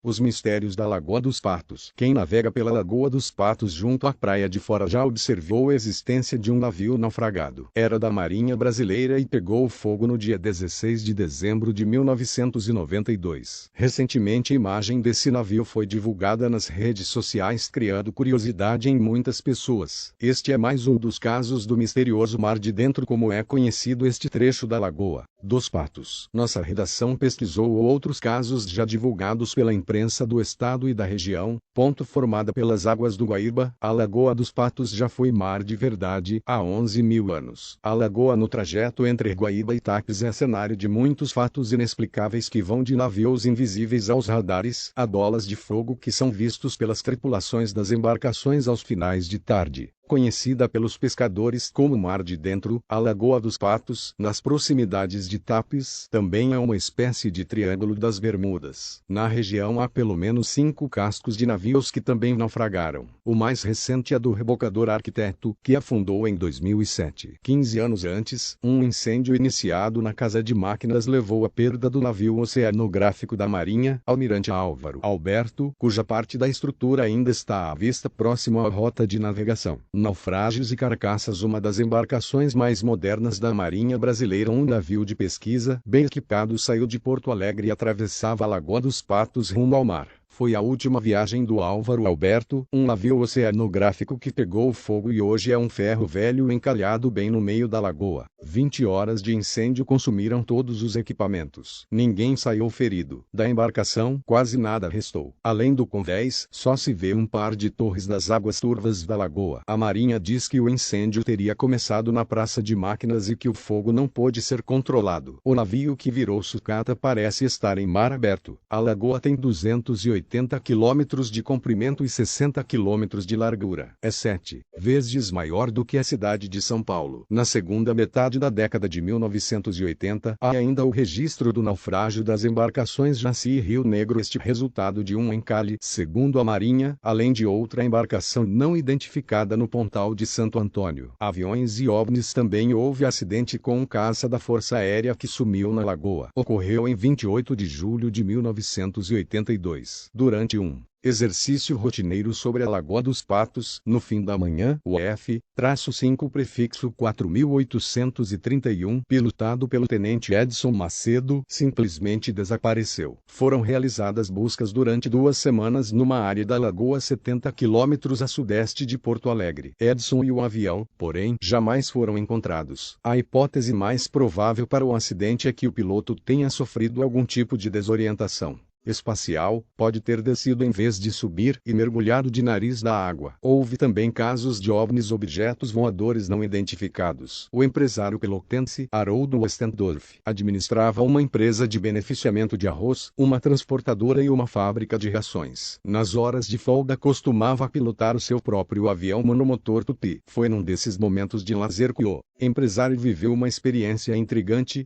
Os mistérios da Lagoa dos Patos. Quem navega pela Lagoa dos Patos junto à Praia de Fora já observou a existência de um navio naufragado. Era da Marinha Brasileira e pegou fogo no dia 16 de dezembro de 1992. Recentemente a imagem desse navio foi divulgada nas redes sociais, criando curiosidade em muitas pessoas. Este é mais um dos casos do misterioso Mar de Dentro, como é conhecido este trecho da Lagoa dos Patos. Nossa redação pesquisou outros casos já divulgados pela imprensa do estado e da região. Formada pelas águas do Guaíba, a Lagoa dos Patos já foi mar de verdade há 11 mil anos. A lagoa no trajeto entre Guaíba e Tapes é cenário de muitos fatos inexplicáveis que vão de navios invisíveis aos radares, a bolas de fogo que são vistos pelas tripulações das embarcações aos finais de tarde. Conhecida pelos pescadores como Mar de Dentro, a Lagoa dos Patos, nas proximidades de Tapes, também é uma espécie de Triângulo das Bermudas. Na região há pelo menos 5 cascos de navios que também naufragaram. O mais recente é do rebocador Arquiteto, que afundou em 2007. 15 anos antes, um incêndio iniciado na casa de máquinas levou à perda do navio oceanográfico da Marinha, Almirante Álvaro Alberto, cuja parte da estrutura ainda está à vista próximo à rota de navegação. Naufrágios e carcaças. Uma das embarcações mais modernas da Marinha Brasileira, um navio de pesquisa bem equipado, saiu de Porto Alegre e atravessava a Lagoa dos Patos rumo ao mar. Foi a última viagem do Álvaro Alberto, um navio oceanográfico que pegou fogo e hoje é um ferro velho encalhado bem no meio da lagoa. 20 horas de incêndio consumiram todos os equipamentos. Ninguém saiu ferido. Da embarcação, quase nada restou. Além do convés, só se vê um par de torres das águas turvas da lagoa. A Marinha diz que o incêndio teria começado na praça de máquinas e que o fogo não pôde ser controlado. O navio, que virou sucata, parece estar em mar aberto. A lagoa tem 280 quilômetros de comprimento e 60 quilômetros de largura. É 7 vezes maior do que a cidade de São Paulo. Na segunda metade da década de 1980, há ainda o registro do naufrágio das embarcações Jaci e Rio Negro, este resultado de um encalhe, segundo a Marinha, além de outra embarcação não identificada no Pontal de Santo Antônio. Aviões e OVNIs. Também houve acidente com um caça da Força Aérea que sumiu na lagoa. Ocorreu em 28 de julho de 1982. Durante um exercício rotineiro sobre a Lagoa dos Patos, no fim da manhã, o F-5 prefixo 4831, pilotado pelo tenente Edson Macedo, simplesmente desapareceu. Foram realizadas buscas durante 2 semanas numa área da lagoa 70 quilômetros a sudeste de Porto Alegre. Edson e o avião, porém, jamais foram encontrados. A hipótese mais provável para o acidente é que o piloto tenha sofrido algum tipo de desorientação espacial, pode ter descido em vez de subir e mergulhado de nariz da água. Houve também casos de OVNIs, objetos voadores não identificados. O empresário pelotense Haroldo Westendorf administrava uma empresa de beneficiamento de arroz, uma transportadora e uma fábrica de rações. Nas horas de folga costumava pilotar o seu próprio avião monomotor Tupi. Foi num desses momentos de lazer que o empresário viveu uma experiência intrigante.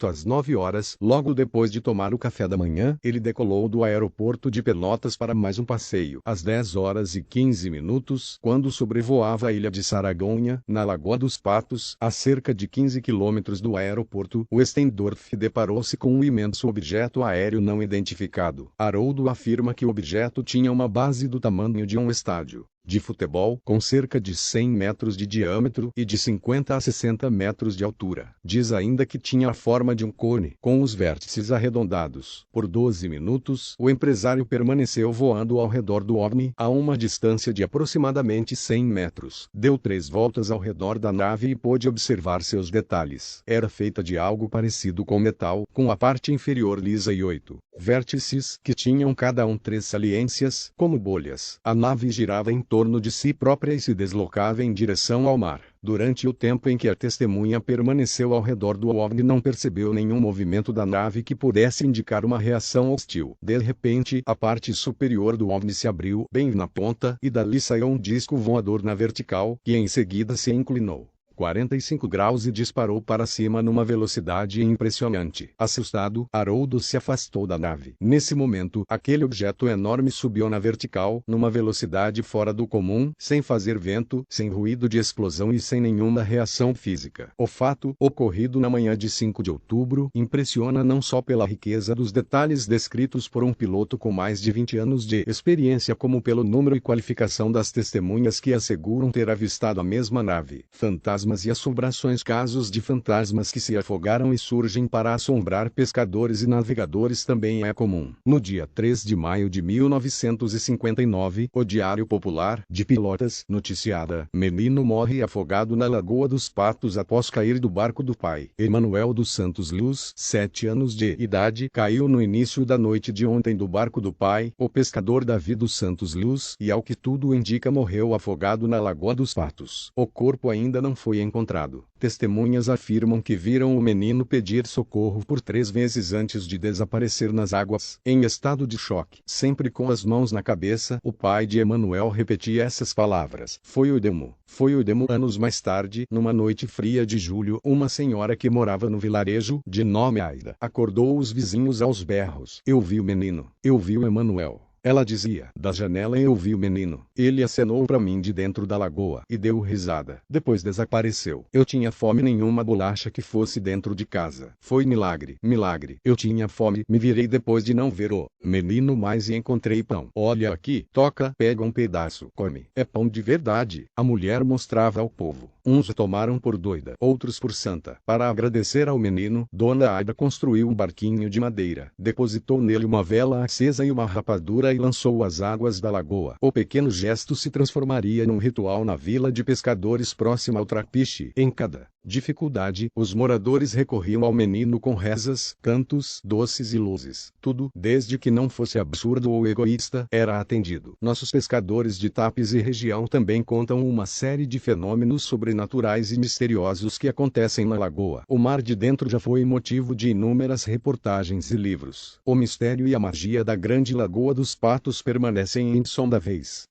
Às 9 horas, logo depois de tomar o café da manhã, ele decolou do aeroporto de Pelotas para mais um passeio. Às 10 horas e 15 minutos, quando sobrevoava a ilha de Saragonha, na Lagoa dos Patos, a cerca de 15 quilômetros do aeroporto, Westendorf deparou-se com um imenso objeto aéreo não identificado. Haroldo afirma que o objeto tinha uma base do tamanho de um estádio de futebol, com cerca de 100 metros de diâmetro e de 50 a 60 metros de altura. Diz ainda que tinha a forma de um cone, com os vértices arredondados. Por 12 minutos, o empresário permaneceu voando ao redor do OVNI, a uma distância de aproximadamente 100 metros. Deu 3 voltas ao redor da nave e pôde observar seus detalhes. Era feita de algo parecido com metal, com a parte inferior lisa e 8 vértices, que tinham cada um 3 saliências, como bolhas. A nave girava em torno de si própria e se deslocava em direção ao mar. Durante o tempo em que a testemunha permaneceu ao redor do OVNI, não percebeu nenhum movimento da nave que pudesse indicar uma reação hostil. De repente, a parte superior do OVNI se abriu bem na ponta, e dali saiu um disco voador na vertical, que em seguida se inclinou. 45 graus e disparou para cima numa velocidade impressionante. Assustado, Haroldo se afastou da nave. Nesse momento, aquele objeto enorme subiu na vertical, numa velocidade fora do comum, sem fazer vento, sem ruído de explosão e sem nenhuma reação física. O fato, ocorrido na manhã de 5 de outubro, impressiona não só pela riqueza dos detalhes descritos por um piloto com mais de 20 anos de experiência, como pelo número e qualificação das testemunhas que asseguram ter avistado a mesma nave. Fantasmas e assombrações. Casos de fantasmas que se afogaram e surgem para assombrar pescadores e navegadores também é comum. No dia 3 de maio de 1959, o Diário Popular, de Pelotas, noticiada: menino morre afogado na Lagoa dos Patos após cair do barco do pai. Emanuel dos Santos Luz, 7 anos de idade, caiu no início da noite de ontem do barco do pai, o pescador Davi dos Santos Luz, e ao que tudo indica morreu afogado na Lagoa dos Patos. O corpo ainda não foi encontrado. Testemunhas afirmam que viram o menino pedir socorro por 3 vezes antes de desaparecer nas águas. Em estado de choque, sempre com as mãos na cabeça, o pai de Emanuel repetia essas palavras: foi o demo. Foi o demo. Anos mais tarde, numa noite fria de julho, uma senhora que morava no vilarejo, de nome Aida, acordou os vizinhos aos berros. Eu vi o menino. Eu vi o Emanuel. Ela dizia: da janela eu vi o menino. Ele acenou para mim de dentro da lagoa e deu risada. Depois desapareceu. Eu tinha fome, nenhuma bolacha que fosse dentro de casa. Foi milagre, milagre. Eu tinha fome, me virei depois de não ver o menino mais e encontrei pão. Olha aqui, toca, pega um pedaço, come. É pão de verdade. A mulher mostrava ao povo. Uns a tomaram por doida, outros por santa. Para agradecer ao menino, Dona Aida construiu um barquinho de madeira, depositou nele uma vela acesa e uma rapadura e lançou às águas da lagoa. O pequeno gesto se transformaria num ritual na vila de pescadores próxima ao Trapiche. Em cada dificuldade, os moradores recorriam ao menino com rezas, cantos, doces e luzes. Tudo, desde que não fosse absurdo ou egoísta, era atendido. Nossos pescadores de Tapes e região também contam uma série de fenômenos sobrenaturais e misteriosos que acontecem na lagoa. O mar de dentro já foi motivo de inúmeras reportagens e livros. O mistério e a magia da grande Lagoa dos Patos permanecem insondáveis.